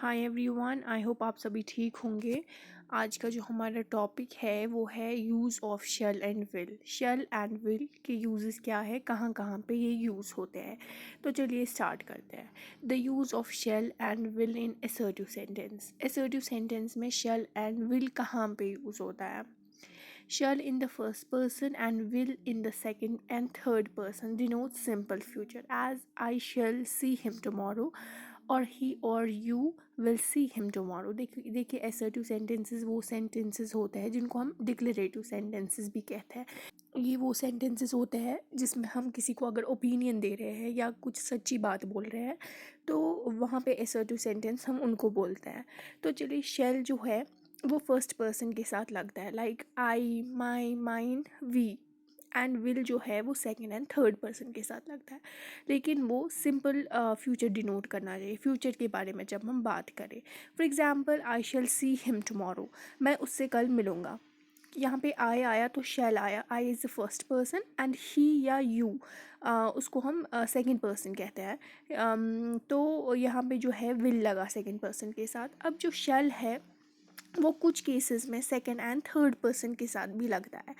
Hi everyone, I hope आप सभी ठीक होंगे। आज का जो हमारा टॉपिक है वो है use of shall and will. Shall and will के यूजेस क्या है, कहाँ कहाँ पे ये यूज़ होते हैं। तो चलिए स्टार्ट करते हैं। The use of shall and will in assertive sentence. Assertive sentence में शेल एंड विल कहाँ पे यूज़ होता है। Shall in the first person and will in the second and third person denotes simple future, as I shall see him tomorrow और he और you will see him tomorrow। देखिए assertive sentences वो sentences होते हैं जिनको हम declarative sentences भी कहते हैं। ये वो sentences होते हैं जिसमें हम किसी को अगर ओपिनियन दे रहे हैं या कुछ सच्ची बात बोल रहे हैं तो वहाँ पे assertive sentence हम उनको बोलते हैं। तो चलिए shall जो है वो फर्स्ट पर्सन के साथ लगता है, like I, my, mine, we. And will जो है वो सेकेंड एंड थर्ड पर्सन के साथ लगता है, लेकिन वो सिंपल फ्यूचर डिनोट करना चाहिए। फ्यूचर के बारे में जब हम बात करें, for example I shall see him tomorrow, मैं उससे कल मिलूँगा। यहाँ पे आई आया तो शैल आया। I is the first person and he या यू उसको हम सेकंड पर्सन कहते हैं। तो यहाँ पे जो है विल लगा सेकंड पर्सन के साथ। अब जो शैल है वो कुछ केसेस में सेकंड एंड थर्ड पर्सन के साथ भी लगता है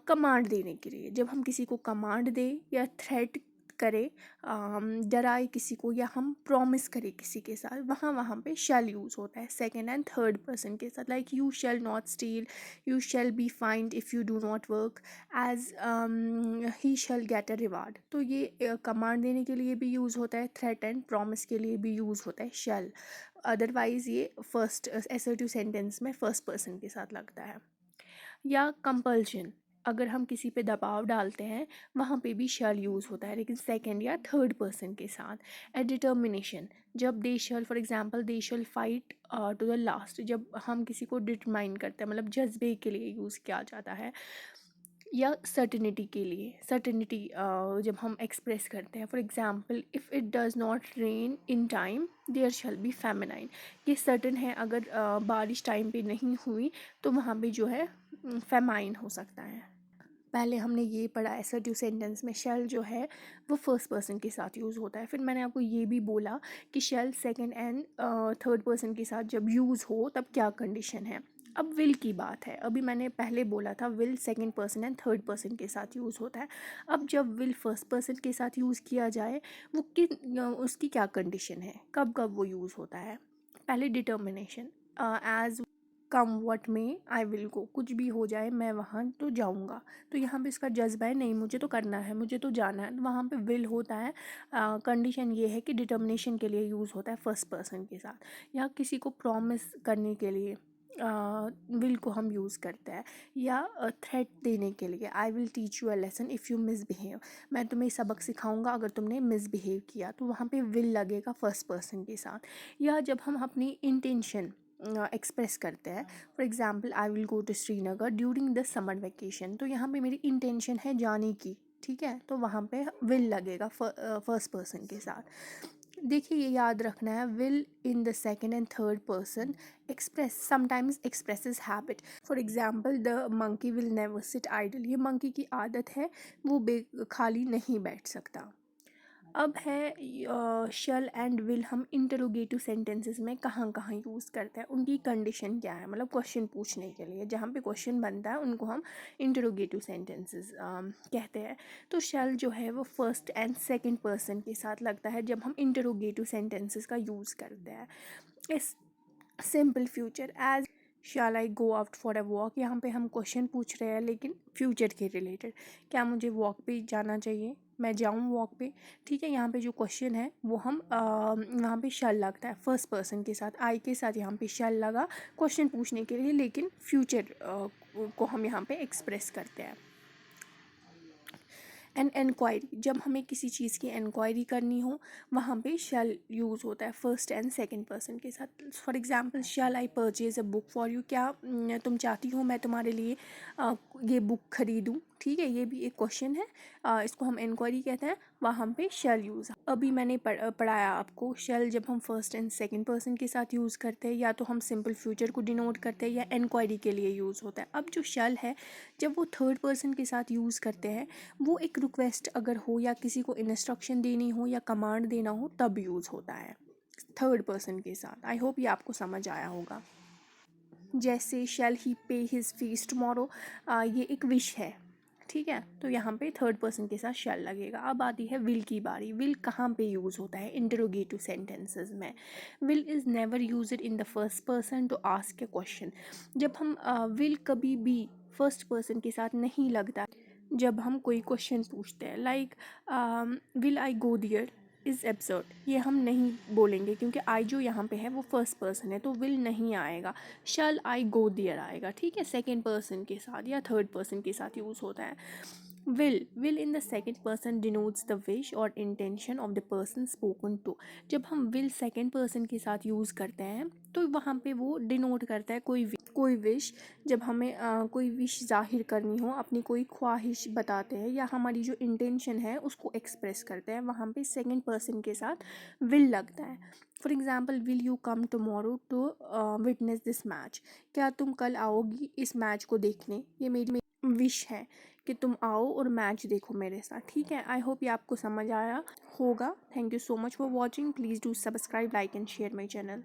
कमांड देने के लिए। जब हम किसी को कमांड दें या थ्रेट करें, डराए किसी को, या हम प्रॉमिस करें किसी के साथ, वहाँ पे शैल यूज़ होता है सेकंड एंड थर्ड पर्सन के साथ। Like you shall not steal, you shall be find if you do not work, as he shall get a reward. तो ये कमांड देने के लिए भी यूज़ होता है, थ्रेट एंड प्रॉमिस के लिए भी यूज़ होता है शैल। अदरवाइज़ ये फर्स्ट असर्टिव सेंटेंस में फर्स्ट पर्सन के साथ लगता है। या कंपल्शन, अगर हम किसी पे दबाव डालते हैं वहाँ पे भी शैल यूज़ होता है, लेकिन सेकंड या थर्ड पर्सन के साथ। ए डिटर्मिनेशन, जब they shall, for example they shall fight to the last, जब हम किसी को डिटरमाइन करते हैं, मतलब जज्बे के लिए यूज़ किया जाता है। या सर्टिनिटी के लिए, सर्टिनिटी जब हम एक्सप्रेस करते हैं, for example if it does not rain in time there shall be feminine. ये सर्टन है, अगर बारिश टाइम पे नहीं हुई तो वहाँ पे जो है फेमाइन हो सकता है। पहले हमने ये पढ़ा असर्टिव सेंटेंस में शैल जो है वो फर्स्ट पर्सन के साथ यूज़ होता है। फिर मैंने आपको ये भी बोला कि शैल सेकंड एंड थर्ड पर्सन के साथ जब यूज़ हो तब क्या कंडीशन है। अब विल की बात है। अभी मैंने पहले बोला था will second person and third person के साथ यूज़ होता है। अब जब विल फर्स्ट पर्सन के साथ यूज़ किया जाए वो उसकी क्या कंडीशन है, कब कब वो यूज़ होता है। पहले determination, as come what may I will गो, कुछ भी हो जाए मैं वहाँ तो जाऊँगा। तो यहाँ पे इसका जज्बा है, नहीं मुझे तो करना है, मुझे तो जाना है, तो वहाँ पे विल होता है। कंडीशन ये है कि डिटर्मिनेशन के लिए यूज़ होता है फर्स्ट पर्सन के साथ। या किसी को प्रॉमिस करने के लिए विल को हम यूज़ करते हैं। या थ्रेट देने के लिए, I will teach you a lesson if you misbehave, मैं तुम्हें सबक सिखाऊंगा अगर तुमने मिसबिहेव किया, तो वहाँ पे विल लगेगा फर्स्ट पर्सन के साथ। या जब हम अपनी इंटेंशन एक्सप्रेस करते हैं, for example I will go to Srinagar during the summer vacation, तो यहाँ पे मेरी इंटेंशन है जाने की, ठीक है, तो वहाँ पे विल लगेगा फर्स्ट पर्सन के साथ। देखिए ये याद रखना है, will in the second and third person express sometimes expresses habit. For example the monkey will never sit idle, ये मंकी की आदत है, वो खाली नहीं बैठ सकता। अब है शल एंड विल हम इंटरोगेटिव सेंटेंसेस में कहाँ कहाँ यूज़ करते हैं, उनकी कंडीशन क्या है, मतलब क्वेश्चन पूछने के लिए जहाँ पे क्वेश्चन बनता है उनको हम इंटरोगेटिव सेंटेंसेस कहते हैं। तो शल जो है वो फर्स्ट एंड सेकंड पर्सन के साथ लगता है जब हम इंटरोगेटिव सेंटेंसेस का यूज़ करते हैं। इस simple future, as shall I go out for a walk, यहाँ पे हम क्वेश्चन पूछ रहे हैं लेकिन फ्यूचर के रिलेटेड, क्या मुझे वॉक पे जाना चाहिए, मैं जाऊँ वॉक पे, ठीक है। यहाँ पे जो क्वेश्चन है वो हम वहाँ पे शल लगता है फर्स्ट पर्सन के साथ, आई के साथ यहाँ पे शल लगा क्वेश्चन पूछने के लिए, लेकिन फ्यूचर को हम यहाँ पे एक्सप्रेस करते हैं। एंड इंक्वायरी, जब हमें किसी चीज़ की इंक्वायरी करनी हो वहाँ पे शैल यूज़ होता है फर्स्ट एंड सेकंड पर्सन के साथ। For example shall I purchase a book for you, क्या तुम चाहती हो मैं तुम्हारे लिए ये बुक खरीदूँ, ठीक है, ये भी एक क्वेश्चन है। इसको हम इंक्वायरी कहते हैं, वहाँ पे शैल यूज़। अभी मैंने पढ़ाया आपको शैल जब हम फर्स्ट एंड सेकंड पर्सन के साथ यूज़ करते हैं या तो हम सिंपल फ्यूचर को डिनोट करते हैं या इंक्वायरी के लिए यूज़ होता है। अब जो शैल है जब वो थर्ड पर्सन के साथ यूज़ करते हैं, वो एक रिक्वेस्ट अगर हो या किसी को इंस्ट्रक्शन देनी हो या कमांड देना हो तब यूज़ होता है। थर्ड पर्सन के साथ। आई होप ये आपको समझ आया होगा। जैसे शैल ही पे हिज फीस टुमारो, ये एक विश है, ठीक है, तो यहाँ पे थर्ड पर्सन के साथ शैल लगेगा। अब आती है विल की बारी। विल कहाँ पे यूज़ होता है? इंटरोगेटिव सेंटेंसेस में। Will is never used in the first person to ask a question. जब हम विल कभी भी फर्स्ट पर्सन के साथ नहीं लगता जब हम कोई क्वेश्चन पूछते हैं, like will I go their is absurd, ये हम नहीं बोलेंगे क्योंकि आई जो यहाँ पे है वो फर्स्ट पर्सन है, तो विल नहीं आएगा, शल आई गो दियर आएगा, ठीक है, सेकेंड पर्सन के साथ या थर्ड पर्सन के साथ यूज़ होता है। Will in the second person denotes the wish और intention of the person spoken to. जब हम विल सेकेंड पर्सन के साथ यूज़ करते हैं तो वहाँ पे वो डिनोट करता है कोई विश। जब हमें कोई विश जाहिर करनी हो, अपनी कोई ख्वाहिश बताते हैं या हमारी जो इंटेंशन है उसको एक्सप्रेस करते हैं, वहाँ पे सेकेंड पर्सन के साथ विल लगता है। For example, will you come tomorrow to witness this match, क्या तुम कल आओगी इस मैच को देखने? ये मेरी विश है कि तुम आओ और मैच देखो मेरे साथ, ठीक है। आई होप ये आपको समझ आया होगा। Thank you so much for watching. Please do subscribe, like and share my channel.